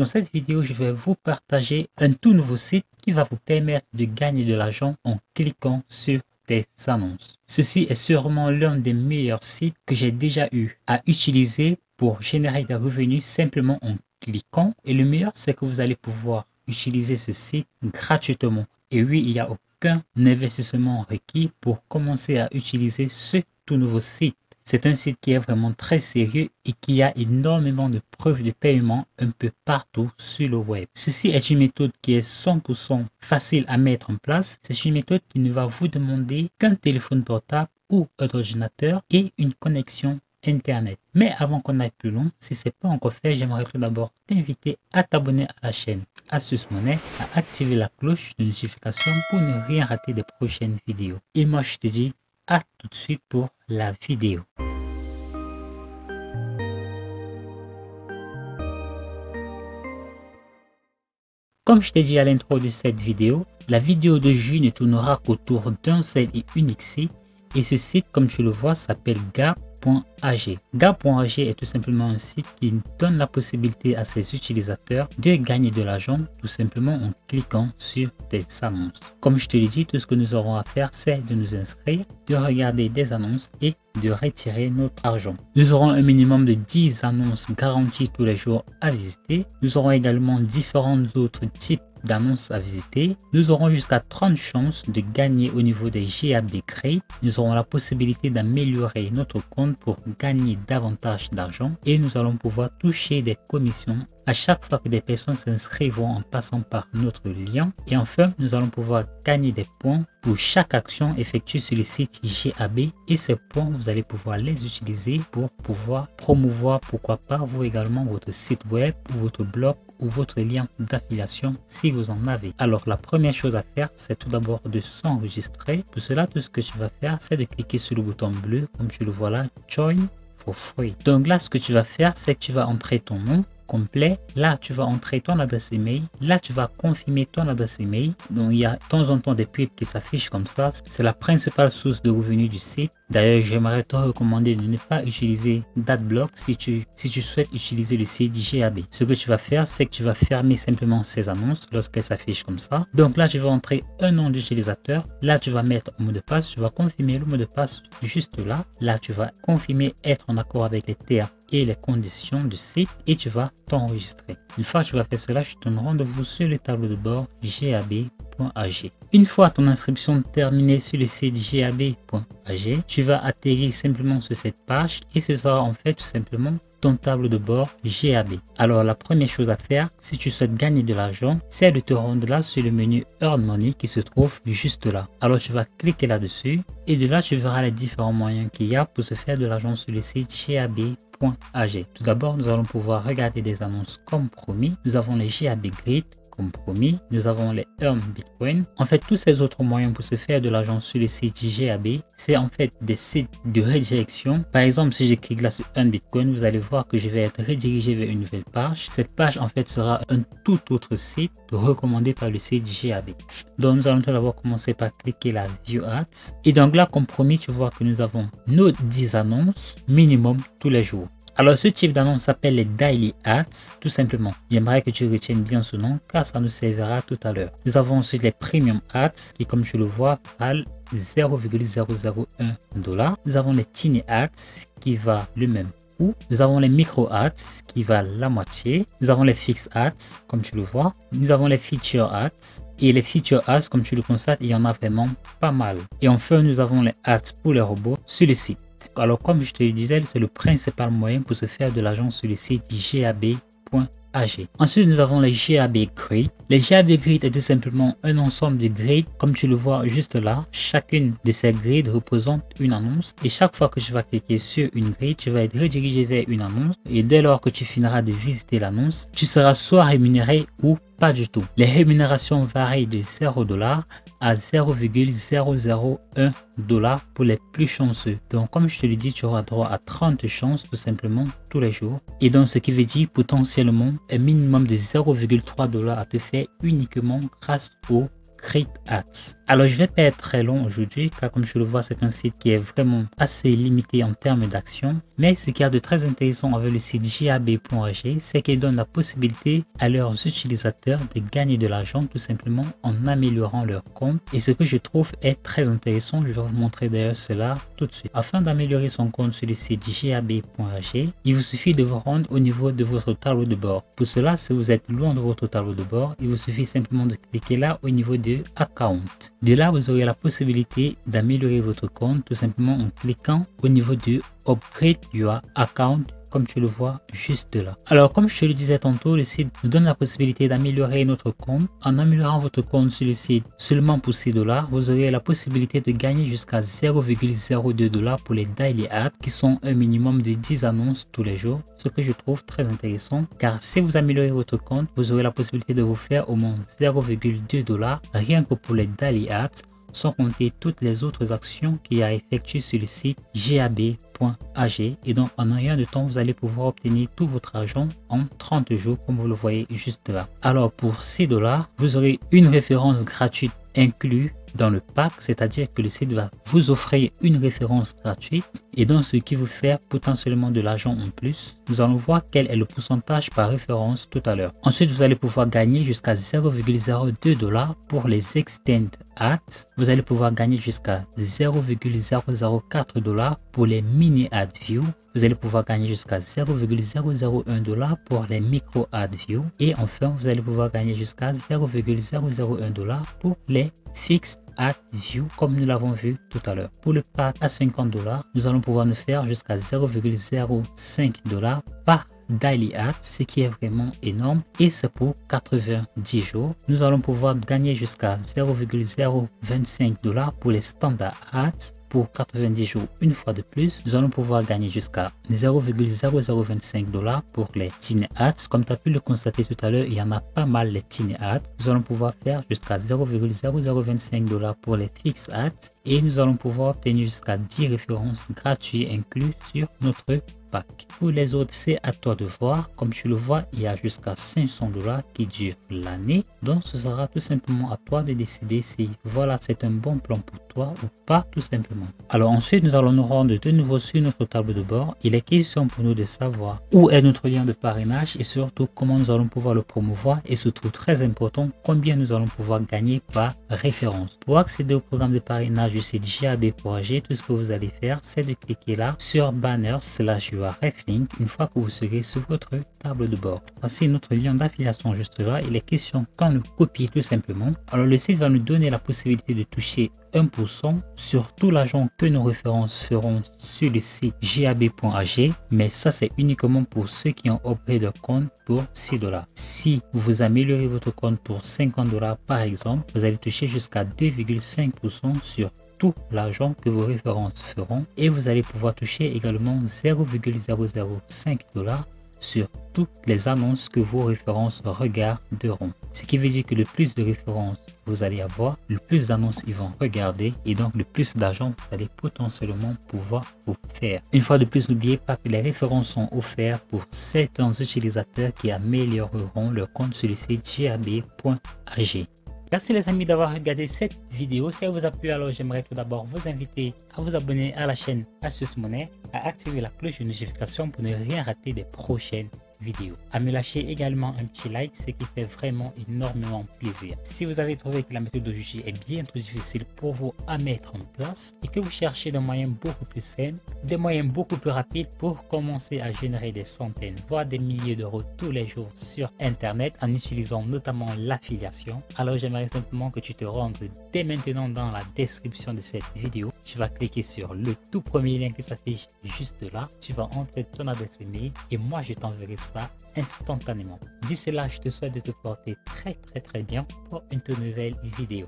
Dans cette vidéo, je vais vous partager un tout nouveau site qui va vous permettre de gagner de l'argent en cliquant sur des annonces. Ceci est sûrement l'un des meilleurs sites que j'ai déjà eu à utiliser pour générer des revenus simplement en cliquant. Et le meilleur, c'est que vous allez pouvoir utiliser ce site gratuitement. Et oui, il n'y a aucun investissement requis pour commencer à utiliser ce tout nouveau site. C'est un site qui est vraiment très sérieux et qui a énormément de preuves de paiement un peu partout sur le web. Ceci est une méthode qui est 100% facile à mettre en place. C'est une méthode qui ne va vous demander qu'un téléphone portable ou un ordinateur et une connexion Internet. Mais avant qu'on aille plus loin, si ce n'est pas encore fait, j'aimerais tout d'abord t'inviter à t'abonner à la chaîne Astuce Monnaie, à activer la cloche de notification pour ne rien rater des prochaines vidéos. Et moi, je te dis à tout de suite pour la vidéo. Comme je t'ai dit à l'intro de cette vidéo, la vidéo de juillet ne tournera qu'autour d'un seul et unique site. Et ce site, comme tu le vois, s'appelle Gab.ag. Gab.ag est tout simplement un site qui donne la possibilité à ses utilisateurs de gagner de l'argent tout simplement en cliquant sur des annonces. Comme je te l'ai dit, tout ce que nous aurons à faire, c'est de nous inscrire, de regarder des annonces et de retirer notre argent. Nous aurons un minimum de 10 annonces garanties tous les jours à visiter. Nous aurons également différents autres types d'annonces à visiter. Nous aurons jusqu'à 30 chances de gagner au niveau des GAB Crate. Nous aurons la possibilité d'améliorer notre compte pour gagner davantage d'argent et nous allons pouvoir toucher des commissions à chaque fois que des personnes s'inscrivent en passant par notre lien. Et enfin, nous allons pouvoir gagner des points pour chaque action effectuée sur le site GAB et ces points, vous allez pouvoir les utiliser pour pouvoir promouvoir, pourquoi pas, vous également, votre site web ou votre blog ou votre lien d'affiliation si vous en avez. Alors la première chose à faire, c'est tout d'abord de s'enregistrer. Pour cela, tout ce que tu vas faire, c'est de cliquer sur le bouton bleu comme tu le vois là, Join for free. Donc là, ce que tu vas faire, c'est que tu vas entrer ton nom complet. Là, tu vas entrer ton adresse email. Là, tu vas confirmer ton adresse email. Donc, il y a de temps en temps des pubs qui s'affichent comme ça. C'est la principale source de revenus du site. D'ailleurs, j'aimerais te recommander de ne pas utiliser d'adblock si tu souhaites utiliser le site GAB. Ce que tu vas faire, c'est que tu vas fermer simplement ces annonces lorsqu'elles s'affichent comme ça. Donc là, tu vas entrer un nom d'utilisateur. Là, tu vas mettre un mot de passe. Tu vas confirmer le mot de passe juste là. Là, tu vas confirmer être en accord avec les termes et les conditions du site et tu vas t'enregistrer. Une fois que tu vas faire cela, je te donne rendez-vous sur le tableau de bord gab.ag. Une fois ton inscription terminée sur le site gab.ag, tu vas atterrir simplement sur cette page et ce sera en fait tout simplement ton tableau de bord GAB. Alors la première chose à faire, si tu souhaites gagner de l'argent, c'est de te rendre là sur le menu Earn Money qui se trouve juste là. Alors tu vas cliquer là-dessus et de là tu verras les différents moyens qu'il y a pour se faire de l'argent sur le site gab.ag. Tout d'abord, nous allons pouvoir regarder des annonces comme promis. Nous avons les GAB Grid comme promis. Nous avons les Earn Bitcoin. En fait, tous ces autres moyens pour se faire de l'argent sur le site GAB, c'est en fait des sites de redirection. Par exemple, si je clique là sur Earn Bitcoin, vous allez voir que je vais être redirigé vers une nouvelle page. Cette page, en fait, sera un tout autre site recommandé par le site GAB. Donc, nous allons tout d'abord commencer par cliquer la View Ads. Et donc là, comme promis, tu vois que nous avons nos 10 annonces minimum tous les jours. Alors, ce type d'annonce s'appelle les Daily Ads, tout simplement. J'aimerais que tu retiennes bien ce nom car ça nous servira tout à l'heure. Nous avons ensuite les Premium Ads qui, comme tu le vois, valent 0,001 $. Nous avons les Tiny Ads qui valent le même coût. Nous avons les Micro Ads qui valent la moitié. Nous avons les Fix Ads, comme tu le vois. Nous avons les Feature Ads. Et les Feature Ads, comme tu le constates, il y en a vraiment pas mal. Et enfin, nous avons les Ads pour les robots sur le site. Alors, comme je te le disais, c'est le principal moyen pour se faire de l'argent sur le site gab.ag. Ensuite, nous avons les GAB Grid. Les GAB Grid est tout simplement un ensemble de grids, comme tu le vois juste là. Chacune de ces grids représente une annonce. Et chaque fois que tu vas cliquer sur une grille, tu vas être redirigé vers une annonce. Et dès lors que tu finiras de visiter l'annonce, tu seras soit rémunéré ou pas du tout. Les rémunérations varient de 0 $ à 0,001 $ pour les plus chanceux. Donc, comme je te l'ai dit, tu auras droit à 30 chances tout simplement tous les jours. Et donc, ce qui veut dire potentiellement un minimum de 0,3 $ à te faire uniquement grâce au Create Ads. Alors je vais pas être très long aujourd'hui car comme je le vois c'est un site qui est vraiment assez limité en termes d'action. Mais ce qu'il y a de très intéressant avec le site jab.ag, c'est qu'il donne la possibilité à leurs utilisateurs de gagner de l'argent tout simplement en améliorant leur compte. Et ce que je trouve est très intéressant, je vais vous montrer d'ailleurs cela tout de suite. Afin d'améliorer son compte sur le site jab.ag, il vous suffit de vous rendre au niveau de votre tableau de bord. Pour cela, si vous êtes loin de votre tableau de bord, il vous suffit simplement de cliquer là au niveau de Account. De là, vous aurez la possibilité d'améliorer votre compte tout simplement en cliquant au niveau de Upgrade Your Account, comme tu le vois juste là. Alors comme je te le disais tantôt, le site nous donne la possibilité d'améliorer notre compte. En améliorant votre compte sur le site seulement pour $6, vous aurez la possibilité de gagner jusqu'à 0,02 $ pour les daily ads qui sont un minimum de 10 annonces tous les jours, ce que je trouve très intéressant car si vous améliorez votre compte, vous aurez la possibilité de vous faire au moins 0,2 $ rien que pour les daily ads, sans compter toutes les autres actions qu'il y a effectuées sur le site jab.ag. Et donc en un rien de temps, vous allez pouvoir obtenir tout votre argent en 30 jours comme vous le voyez juste là. Alors pour $6, vous aurez une référence gratuite inclus dans le pack, c'est-à-dire que le site va vous offrir une référence gratuite et donc ce qui vous fait potentiellement de l'argent en plus. Nous allons voir quel est le pourcentage par référence tout à l'heure. Ensuite, vous allez pouvoir gagner jusqu'à 0,02 $ pour les extend ads. Vous allez pouvoir gagner jusqu'à 0,004 $ pour les mini ad view. Vous allez pouvoir gagner jusqu'à 0,001 $ pour les micro ad view. Et enfin, vous allez pouvoir gagner jusqu'à 0,001 $ pour les fixed ad view comme nous l'avons vu tout à l'heure. Pour le pack à 50 $, nous allons pouvoir nous faire jusqu'à 0,05 $ par daily ad, ce qui est vraiment énorme et c'est pour 90 jours. Nous allons pouvoir gagner jusqu'à 0,025 $ pour les standard ads pour 90 jours une fois de plus. Nous allons pouvoir gagner jusqu'à 0,0025 $ pour les tiny ads. Comme tu as pu le constater tout à l'heure, il y en a pas mal les tiny ads. Nous allons pouvoir faire jusqu'à 0,0025 $ pour les fixed ads et nous allons pouvoir obtenir jusqu'à 10 références gratuites inclus sur notre pack. Pour les autres, c'est à toi de voir. Comme tu le vois, il y a jusqu'à 500 $ qui durent l'année. Donc ce sera tout simplement à toi de décider si voilà c'est un bon plan pour toi ou pas tout simplement. Alors ensuite, nous allons nous rendre de nouveau sur notre tableau de bord. Il est question pour nous de savoir où est notre lien de parrainage et surtout comment nous allons pouvoir le promouvoir et surtout très important, combien nous allons pouvoir gagner par référence. Pour accéder au programme de parrainage du site jab.ag, tout ce que vous allez faire, c'est de cliquer là sur banner /reflink une fois que vous serez sur votre tableau de bord. Voici notre lien d'affiliation juste là. Il est question qu'on le copie tout simplement. Alors le site va nous donner la possibilité de toucher 1% sur tout l'argent que nos références feront sur le site jab.ag, mais ça c'est uniquement pour ceux qui ont upgradé leur compte pour 6 $. Si vous améliorez votre compte pour 50 $ par exemple, vous allez toucher jusqu'à 2,5% sur tout l'argent que vos références feront et vous allez pouvoir toucher également 0,005 $ sur toutes les annonces que vos références regarderont. Ce qui veut dire que le plus de références vous allez avoir, le plus d'annonces ils vont regarder et donc le plus d'argent vous allez potentiellement pouvoir vous faire. Une fois de plus, n'oubliez pas que les références sont offertes pour certains utilisateurs qui amélioreront leur compte sur le site jab.ag. Merci les amis d'avoir regardé cette vidéo. Si elle vous a plu, alors j'aimerais tout d'abord vous inviter à vous abonner à la chaîne Astuce Monnaie, à activer la cloche de notification pour ne rien rater des prochaines vidéo, à me lâcher également un petit like, ce qui fait vraiment énormément plaisir. Si vous avez trouvé que la méthodologie est bien trop difficile pour vous à mettre en place et que vous cherchez des moyens beaucoup plus sains, des moyens beaucoup plus rapides pour commencer à générer des centaines voire des milliers d'euros tous les jours sur internet en utilisant notamment l'affiliation, alors j'aimerais simplement que tu te rendes dès maintenant dans la description de cette vidéo. Tu vas cliquer sur le tout premier lien qui s'affiche juste là, tu vas entrer ton adresse email et moi je t'enverrai ça instantanément. D'ici là, je te souhaite de te porter très bien pour une toute nouvelle vidéo.